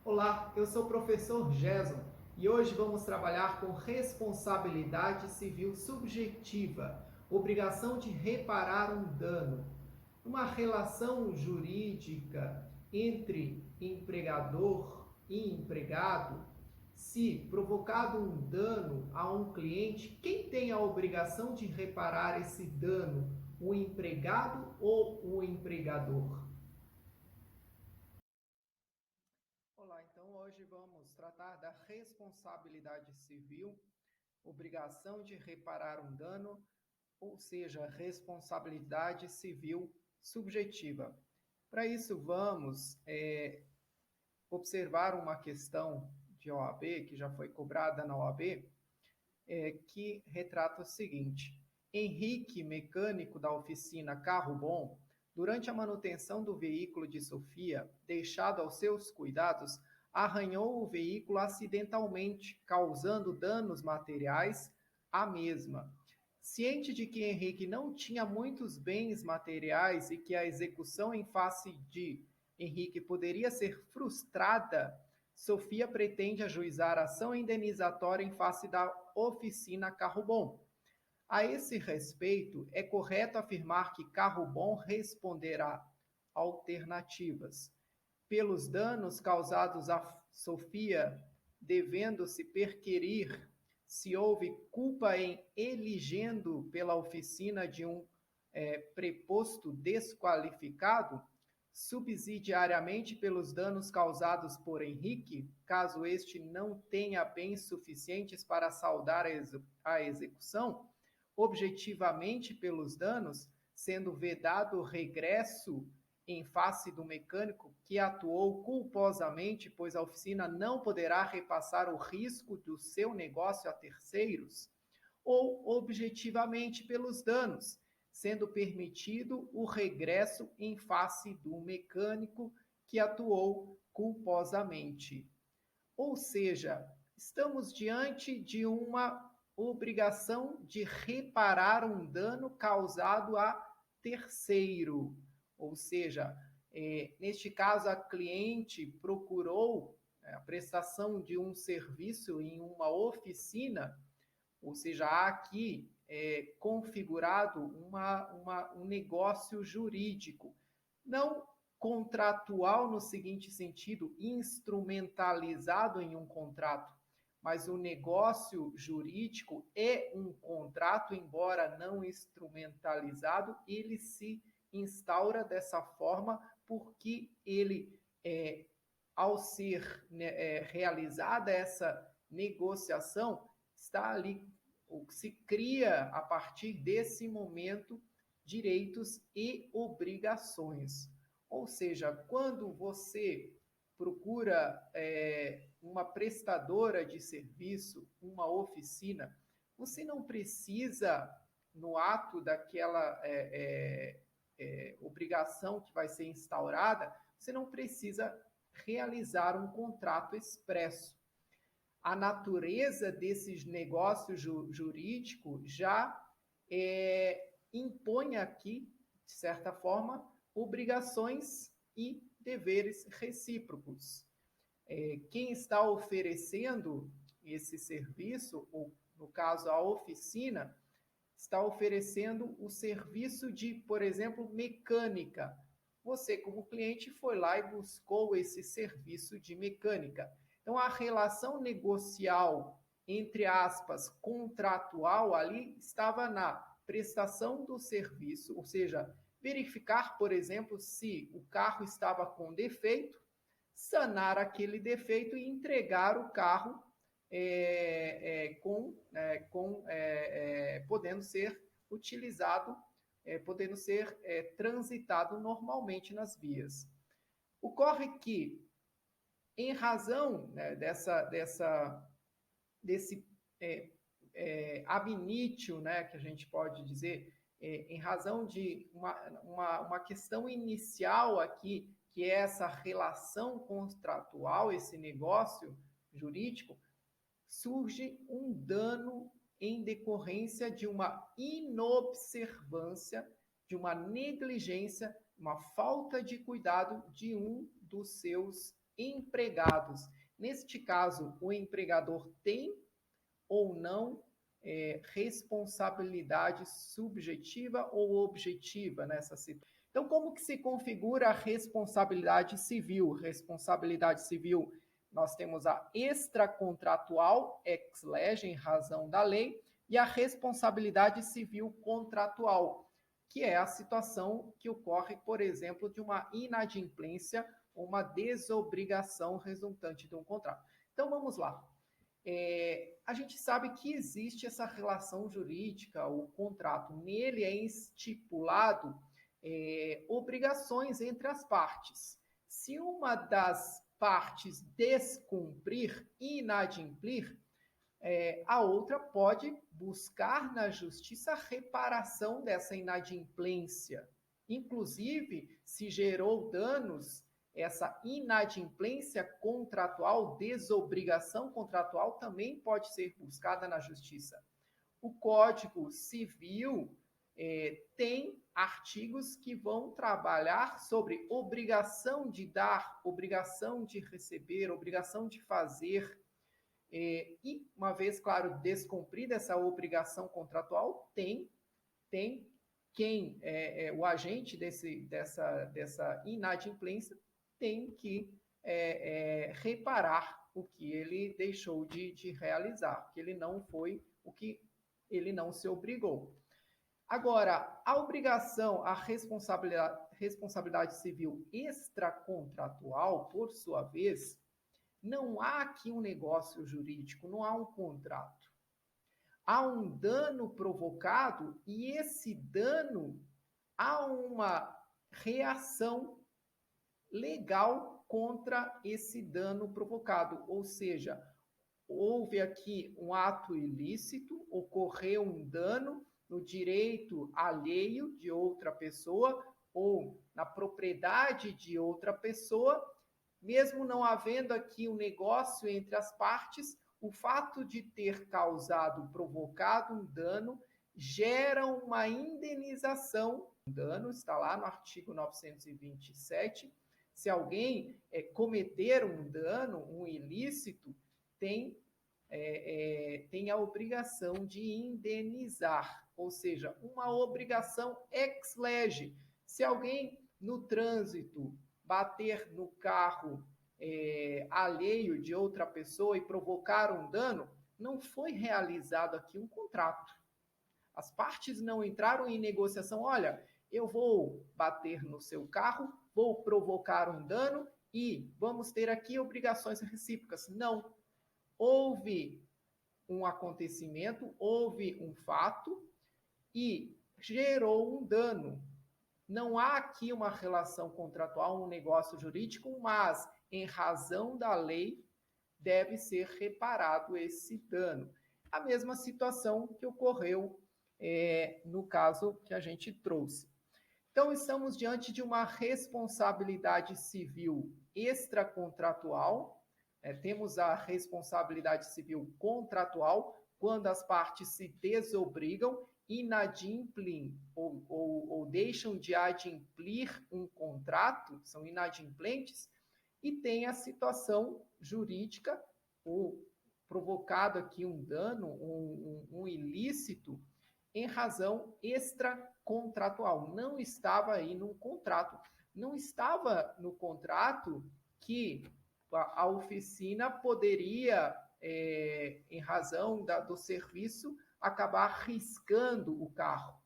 Olá, eu sou o professor Gerson e hoje vamos trabalhar com responsabilidade civil subjetiva, obrigação de reparar um dano. Uma relação jurídica entre empregador e empregado, se provocado um dano a um cliente, quem tem a obrigação de reparar esse dano? O empregado ou o empregador? Olá, então hoje vamos tratar da responsabilidade civil, obrigação de reparar um dano, ou seja, responsabilidade civil subjetiva. Para isso, vamos observar uma questão de OAB, que já foi cobrada na OAB, que retrata o seguinte: Henrique, mecânico da oficina Carro Bom, durante a manutenção do veículo de Sofia, deixado aos seus cuidados, arranhou o veículo acidentalmente, causando danos materiais à mesma. Ciente de que Henrique não tinha muitos bens materiais e que a execução em face de Henrique poderia ser frustrada, Sofia pretende ajuizar ação indenizatória em face da oficina Carro Bom. A esse respeito, é correto afirmar que Carro Bom responderá alternativas pelos danos causados a Sofia, devendo-se perquirir se houve culpa em eligendo pela oficina de um preposto desqualificado, subsidiariamente pelos danos causados por Henrique, caso este não tenha bens suficientes para saldar a execução, objetivamente pelos danos, sendo vedado o regresso em face do mecânico que atuou culposamente, pois a oficina não poderá repassar o risco do seu negócio a terceiros, ou objetivamente pelos danos, sendo permitido o regresso em face do mecânico que atuou culposamente. Ou seja, estamos diante de uma obrigação de reparar um dano causado a terceiro. Ou seja, neste caso, a cliente procurou a prestação de um serviço em uma oficina, ou seja, há aqui configurado um negócio jurídico, não contratual no seguinte sentido, instrumentalizado em um contrato, mas o negócio jurídico é um contrato, embora não instrumentalizado, ele se instaura dessa forma porque ele, ao ser realizada essa negociação, está ali, ou se cria a partir desse momento direitos e obrigações. Ou seja, quando você procura uma prestadora de serviço, uma oficina, você não precisa, no ato daquela obrigação que vai ser instaurada, você não precisa realizar um contrato expresso. A natureza desses negócios jurídicos já impõe aqui, de certa forma, obrigações e deveres recíprocos. Quem está oferecendo esse serviço, ou no caso a oficina, está oferecendo o serviço de, por exemplo, mecânica. Você, como cliente, foi lá e buscou esse serviço de mecânica. Então, a relação negocial, entre aspas, contratual ali, estava na prestação do serviço, ou seja, verificar, por exemplo, se o carro estava com defeito, sanar aquele defeito e entregar o carro podendo ser utilizado, podendo ser transitado normalmente nas vias. Ocorre que, em razão, né, desse ab initio, né, que a gente pode dizer, em razão de uma questão inicial aqui, que é essa relação contratual, esse negócio jurídico, surge um dano em decorrência de uma inobservância, de uma negligência, uma falta de cuidado de um dos seus empregados. Neste caso, o empregador tem ou não responsabilidade subjetiva ou objetiva nessa situação. Então, como que se configura a responsabilidade civil? Responsabilidade civil, nós temos a extracontratual, ex lege, em razão da lei, e a responsabilidade civil contratual, que é a situação que ocorre, por exemplo, de uma inadimplência ou uma desobrigação resultante de um contrato. Então, vamos lá. A gente sabe que existe essa relação jurídica, o contrato. Nele é estipulado obrigações entre as partes. Se uma das partes descumprir, inadimplir, a outra pode buscar na justiça a reparação dessa inadimplência. Inclusive, se gerou danos, essa inadimplência contratual, desobrigação contratual, também pode ser buscada na justiça. O Código Civil tem artigos que vão trabalhar sobre obrigação de dar, obrigação de receber, obrigação de fazer. E, uma vez, claro, descumprida essa obrigação contratual, tem quem o agente dessa inadimplência tem que reparar o que ele deixou de realizar, que ele não foi o que ele não se obrigou. Agora, a obrigação, a responsabilidade civil extracontratual, por sua vez, não há aqui um negócio jurídico, não há um contrato. Há um dano provocado e esse dano, há uma reação legal contra esse dano provocado. Ou seja, houve aqui um ato ilícito, ocorreu um dano no direito alheio de outra pessoa ou na propriedade de outra pessoa. Mesmo não havendo aqui um negócio entre as partes, o fato de ter causado, provocado um dano, gera uma indenização. O dano está lá no artigo 927. Se alguém cometer um dano, um ilícito, tem a obrigação de indenizar, ou seja, uma obrigação ex lege. Se alguém no trânsito bater no carro alheio de outra pessoa e provocar um dano, não foi realizado aqui um contrato. As partes não entraram em negociação. Olha, eu vou bater no seu carro, vou provocar um dano e vamos ter aqui obrigações recíprocas. Não. Houve um acontecimento, houve um fato e gerou um dano. Não há aqui uma relação contratual, um negócio jurídico, mas, em razão da lei, deve ser reparado esse dano. A mesma situação que ocorreu no caso que a gente trouxe. Então, estamos diante de uma responsabilidade civil extracontratual. Temos a responsabilidade civil contratual, quando as partes se desobrigam, inadimplem ou deixam de adimplir um contrato, são inadimplentes, e tem a situação jurídica, ou provocado aqui um dano, um ilícito, em razão extracontratual. Não estava aí no contrato. Não estava no contrato que a oficina poderia, em razão do serviço, acabar riscando o carro.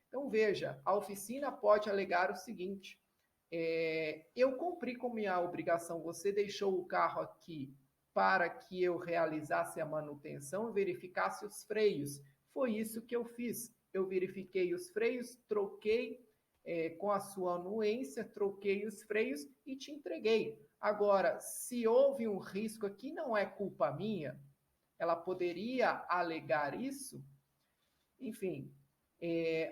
Então, veja, a oficina pode alegar o seguinte: eu cumpri com minha obrigação, você deixou o carro aqui para que eu realizasse a manutenção e verificasse os freios. Foi isso que eu fiz. Eu verifiquei os freios, troquei com a sua anuência, troquei os freios e te entreguei. Agora, se houve um risco aqui, não é culpa minha, ela poderia alegar isso. Enfim,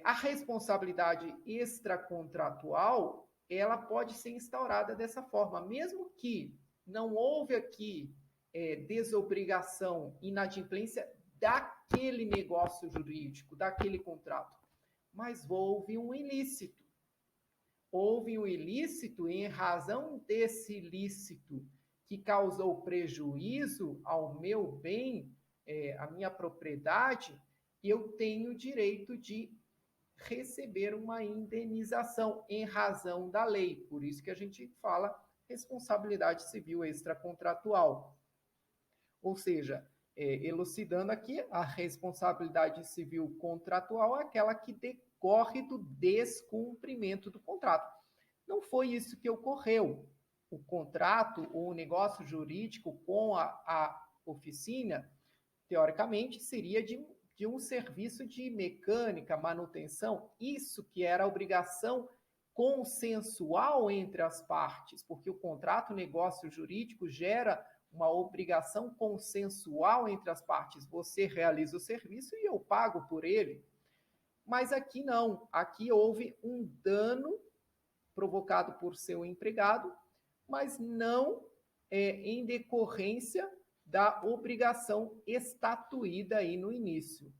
a responsabilidade extracontratual, ela pode ser instaurada dessa forma, mesmo que não houve aqui desobrigação, inadimplência daquele negócio jurídico, daquele contrato, mas houve um ilícito. Houve um ilícito e, em razão desse ilícito, que causou prejuízo ao meu bem, à minha propriedade, eu tenho direito de receber uma indenização em razão da lei. Por isso que a gente fala responsabilidade civil extracontratual. Ou seja, elucidando aqui, a responsabilidade civil contratual é aquela que decorre do descumprimento do contrato. Não foi isso que ocorreu. O contrato ou o negócio jurídico com a oficina, teoricamente, seria de um serviço de mecânica, manutenção, isso que era a obrigação consensual entre as partes, porque o contrato negócio jurídico gera uma obrigação consensual entre as partes. Você realiza o serviço e eu pago por ele. Mas aqui não. Aqui houve um dano provocado por seu empregado, mas não em decorrência da obrigação estatuída aí no início.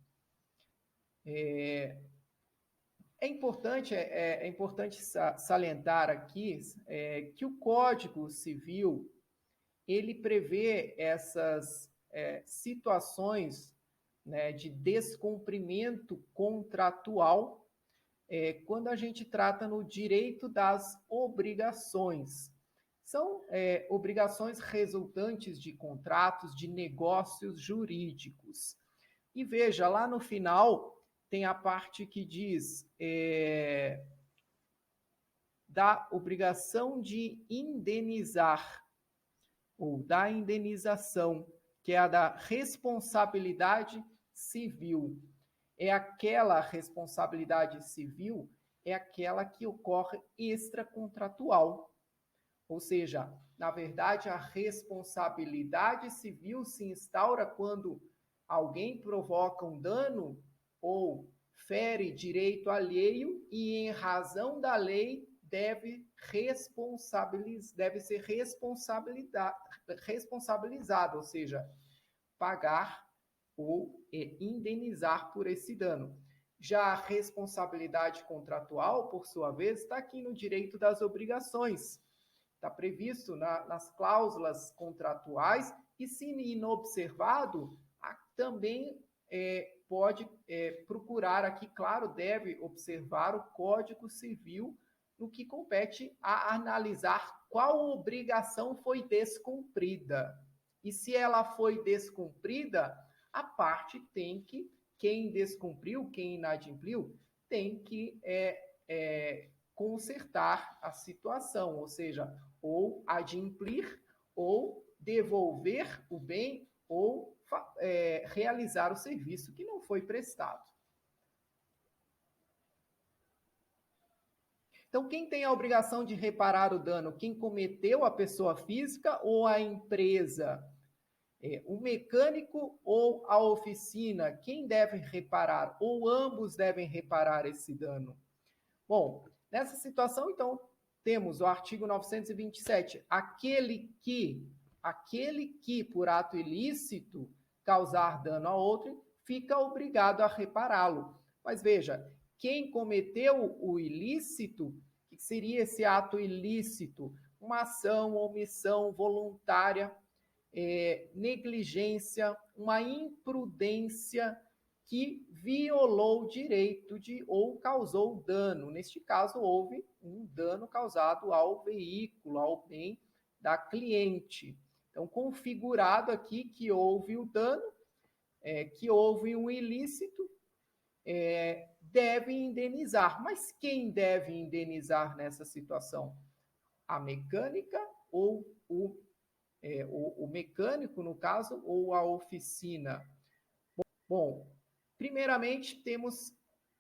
É importante salientar aqui que o Código Civil ele prevê essas situações, né, de descumprimento contratual quando a gente trata no direito das obrigações. São obrigações resultantes de contratos, de negócios jurídicos. E veja, lá no final tem a parte que diz da obrigação de indenizar, ou da indenização, que é a da responsabilidade civil. É aquela responsabilidade civil, é aquela que ocorre extracontratual. Ou seja, na verdade, a responsabilidade civil se instaura quando alguém provoca um dano ou fere direito alheio e, em razão da lei, deve ser responsabilizado, ou seja, pagar ou indenizar por esse dano. Já a responsabilidade contratual, por sua vez, está aqui no direito das obrigações. Está previsto nas cláusulas contratuais e, se inobservado, também pode procurar aqui, claro, deve observar o Código Civil no que compete a analisar qual obrigação foi descumprida. E se ela foi descumprida, a parte tem que, quem descumpriu, quem inadimpliu, tem que consertar a situação, ou seja, ou adimplir, ou devolver o bem, ou realizar o serviço que não foi prestado. Então, quem tem a obrigação de reparar o dano? Quem cometeu, a pessoa física ou a empresa? O mecânico ou a oficina? Quem deve reparar? Ou ambos devem reparar esse dano? Bom, nessa situação, então, temos o artigo 927. Aquele que, por ato ilícito, causar dano a outro, fica obrigado a repará-lo. Mas veja, quem cometeu o ilícito, que seria esse ato ilícito? Uma ação, omissão voluntária, negligência, uma imprudência que violou o direito ou causou dano. Neste caso, houve um dano causado ao veículo, ao bem da cliente. Então, configurado aqui que houve o dano, que houve um ilícito, deve indenizar. Mas quem deve indenizar nessa situação? A mecânica ou o mecânico, no caso, ou a oficina? Bom, primeiramente,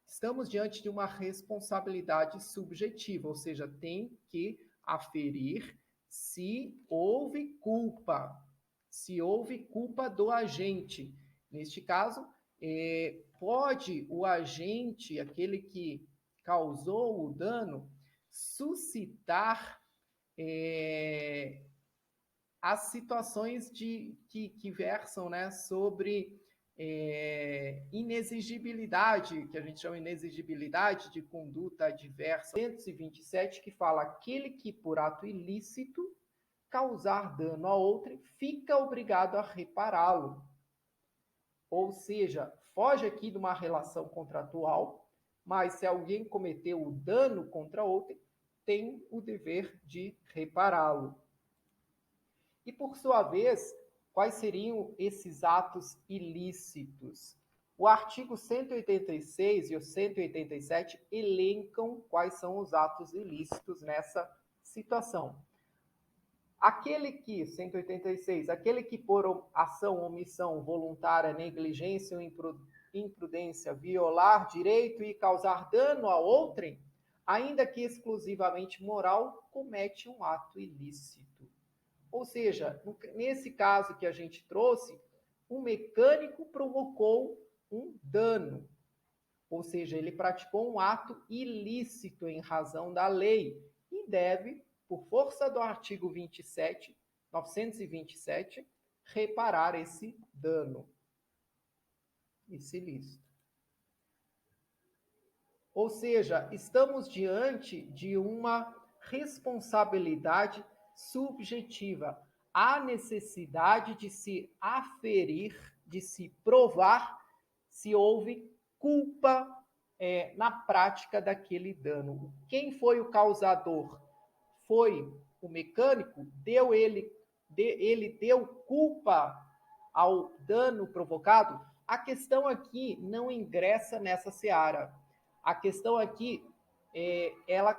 estamos diante de uma responsabilidade subjetiva, ou seja, tem que aferir se houve culpa do agente. Neste caso, pode o agente, aquele que causou o dano, suscitar as situações que versam, né, sobre inexigibilidade, que a gente chama de inexigibilidade de conduta adversa. 127, que fala aquele que por ato ilícito causar dano a outrem, fica obrigado a repará-lo. Ou seja, foge aqui de uma relação contratual, mas se alguém cometeu o dano contra outrem, tem o dever de repará-lo. E, por sua vez, quais seriam esses atos ilícitos? O artigo 186 e o 187 elencam quais são os atos ilícitos nessa situação. Aquele que, 186, aquele que por ação, omissão, voluntária, negligência ou imprudência violar direito e causar dano a outrem, ainda que exclusivamente moral, comete um ato ilícito. Ou seja, nesse caso que a gente trouxe, um mecânico provocou um dano. Ou seja, ele praticou um ato ilícito em razão da lei e deve, por força do artigo 927, reparar esse dano, esse ilícito. Ou seja, estamos diante de uma responsabilidade subjetiva. Há necessidade de se aferir, de se provar se houve culpa na prática daquele dano. Quem foi o causador? Foi o mecânico? Ele deu culpa ao dano provocado? A questão aqui não ingressa nessa seara. A questão aqui, ela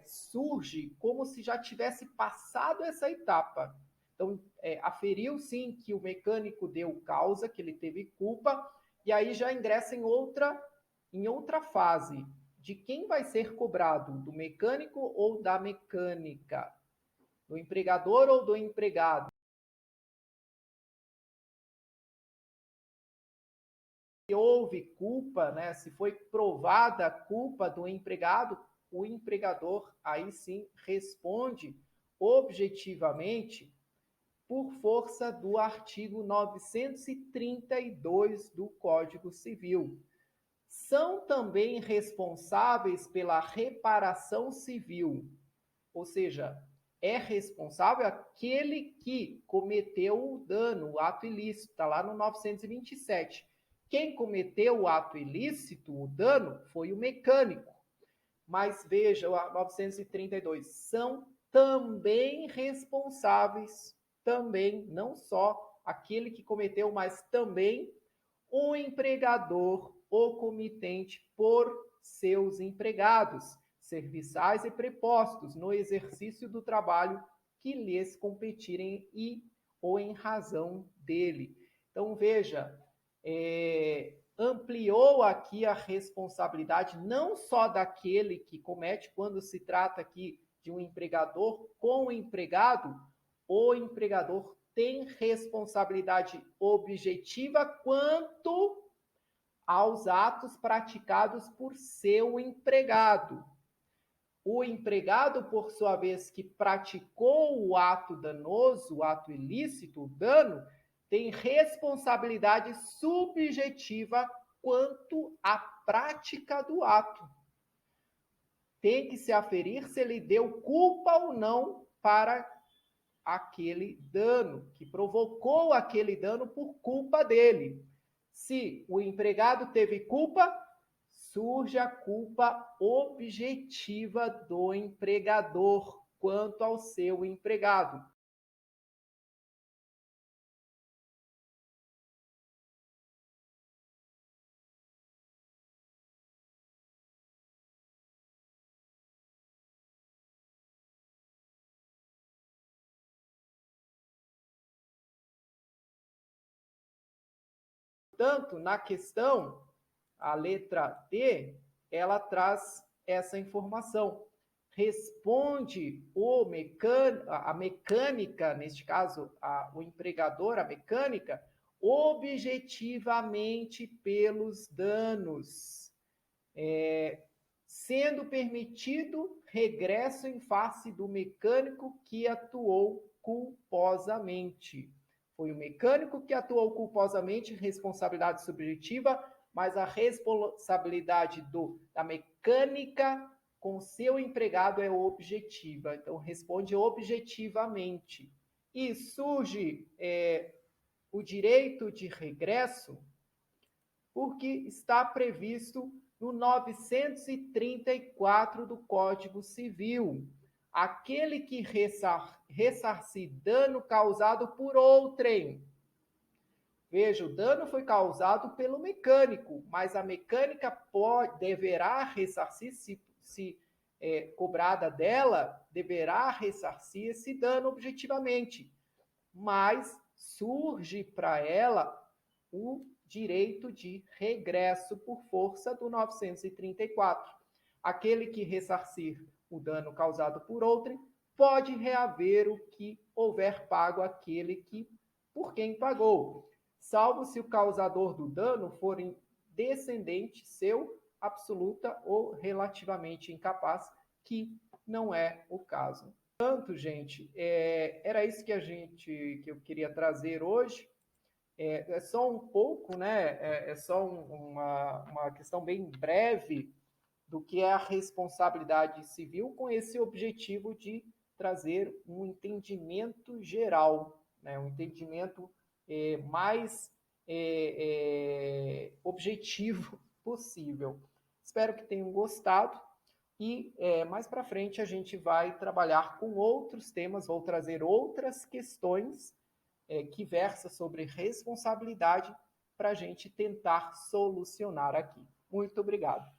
surge como se já tivesse passado essa etapa. Então, aferiu sim que o mecânico deu causa, que ele teve culpa, e aí já ingressa em outra fase, de quem vai ser cobrado, do mecânico ou da mecânica, do empregador ou do empregado. Se houve culpa, né, se foi provada a culpa do empregado, o empregador aí sim responde objetivamente por força do artigo 932 do Código Civil. São também responsáveis pela reparação civil, ou seja, é responsável aquele que cometeu o dano, o ato ilícito, está lá no 927. Quem cometeu o ato ilícito, o dano, foi o mecânico. Mas veja, o 932, são também responsáveis, também, não só aquele que cometeu, mas também o empregador, o comitente por seus empregados, serviçais e prepostos, no exercício do trabalho que lhes competirem e ou em razão dele. Então, veja, ampliou aqui a responsabilidade não só daquele que comete, quando se trata aqui de um empregador com o empregador tem responsabilidade objetiva quanto aos atos praticados por seu empregado. O empregado, por sua vez, que praticou o ato danoso, o ato ilícito, o dano, tem responsabilidade subjetiva quanto à prática do ato. Tem que se aferir se ele deu culpa ou não para aquele dano, que provocou aquele dano por culpa dele. Se o empregado teve culpa, surge a culpa objetiva do empregador quanto ao seu empregado. Portanto, na questão, a letra D, ela traz essa informação. Responde a mecânica, neste caso, o empregador, a mecânica, objetivamente pelos danos, sendo permitido regresso em face do mecânico que atuou culposamente. Foi o mecânico que atuou culposamente, responsabilidade subjetiva, mas a responsabilidade da mecânica com seu empregado é objetiva. Então, responde objetivamente. E surge o direito de regresso porque está previsto no 934 do Código Civil. Aquele que ressarcir dano causado por outrem. Veja, o dano foi causado pelo mecânico, mas a mecânica deverá ressarcir, se cobrada dela, deverá ressarcir esse dano objetivamente. Mas surge para ela o direito de regresso por força do 934. Aquele que ressarcir o dano causado por outrem pode reaver o que houver pago aquele que por quem pagou, salvo se o causador do dano for descendente seu, absoluta ou relativamente incapaz, que não é o caso. Portanto, gente, era isso que eu queria trazer hoje. É só um pouco, né? É só uma questão bem breve do que é a responsabilidade civil, com esse objetivo de trazer um entendimento geral, né? Um entendimento mais objetivo possível. Espero que tenham gostado e mais para frente a gente vai trabalhar com outros temas, vou trazer outras questões que versa sobre responsabilidade para a gente tentar solucionar aqui. Muito obrigado.